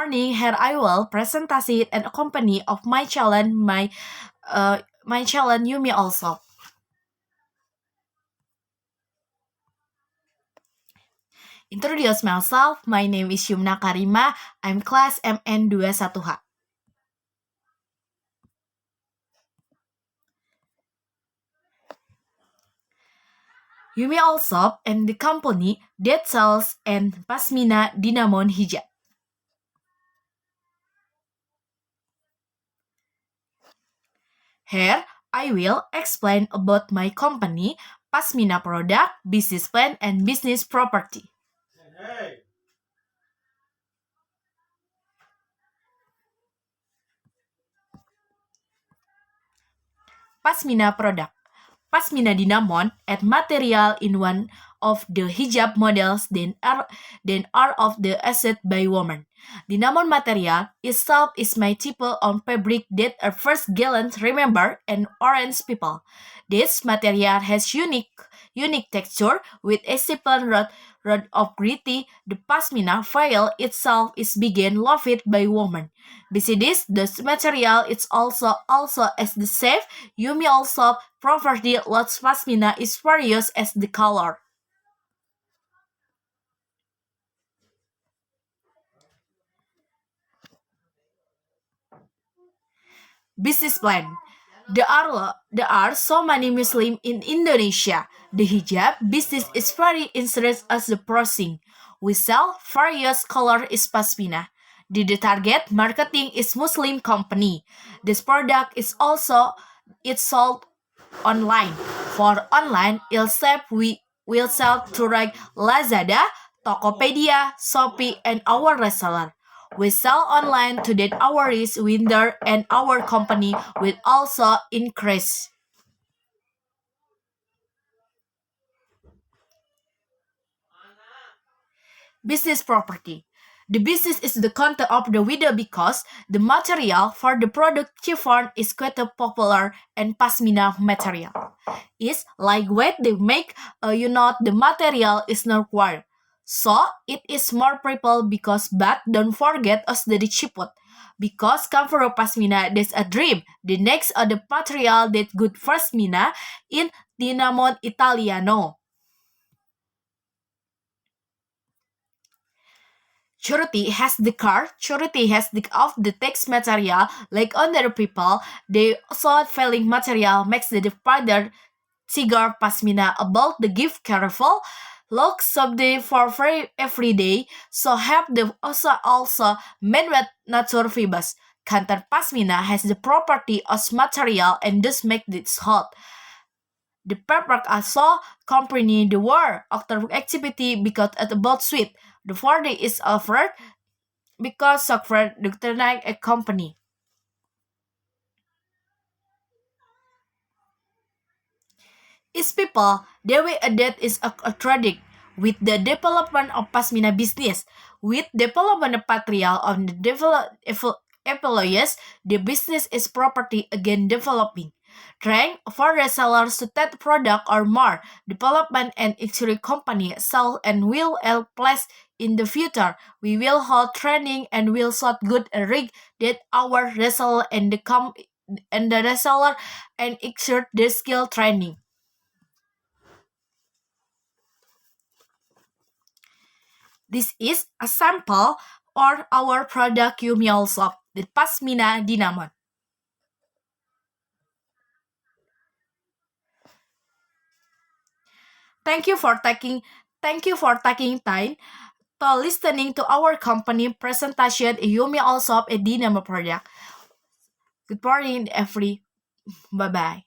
morning. Here I will presentasi and accompany of my challenge, my challenge Yumi also. Introduce myself. My name is Yumna Karima. I'm class MN21H. Yumi also and the company that sells and pasmina dinamon hijab. Here, I will explain about my company, Pasmina product, business plan, and business property. Pasmina product. Pasmina dinamon and material in one of the hijab models then are of the asset by woman. Dinamon material itself is my type on fabric that are first gallant remember and orange people. This material has unique texture with a simple rod of gritty. The pasmina file itself is began loved by women. Besides this, the material is also as the safe. Yumi also property lots pasmina is various as the color. Business plan. There are so many Muslims in Indonesia. The hijab business is very interested as the pricing. We sell various color is pasmina. The target marketing is Muslim company. This product is also it's sold online. For online, we will sell through like Lazada, Tokopedia, Shopee, and our reseller. We sell online to that our risk window and our company will also increase. Business property. The business is the content of the video because the material for the product chiffon is quite popular and pasmina material. It's lightweight they make the material is not required. So it is more people because but don't forget us the chipot. Because comfort pasmina there's a dream. The next are the material that good pasmina in Dinamon Italiano. Charity has the car, charity has the of the text material, like other people, they thought feeling material makes the father cigar pasmina about the gift careful, look someday for free every day, so have the also men with nature fibers. Kantar pasmina has the property of material and thus make it hot. The paper also comprehend the word after activity because at about sweet. The 40 is offered because software declined a company. Its people, they way adapt is a trading with the development of Pasmina business. With development of material on the employees, the business is property again developing. Trying for resellers to test product or more development and actually company sell and will help place in the future. We will hold training and will sort good and rig that our reseller and the reseller and exert their skill training. This is a sample of our product Yumiol soap, the Pasmina Dinamon. Thank you for taking time to listening to our company presentation Yumi also a Dynamo product. Good morning, every. Bye bye.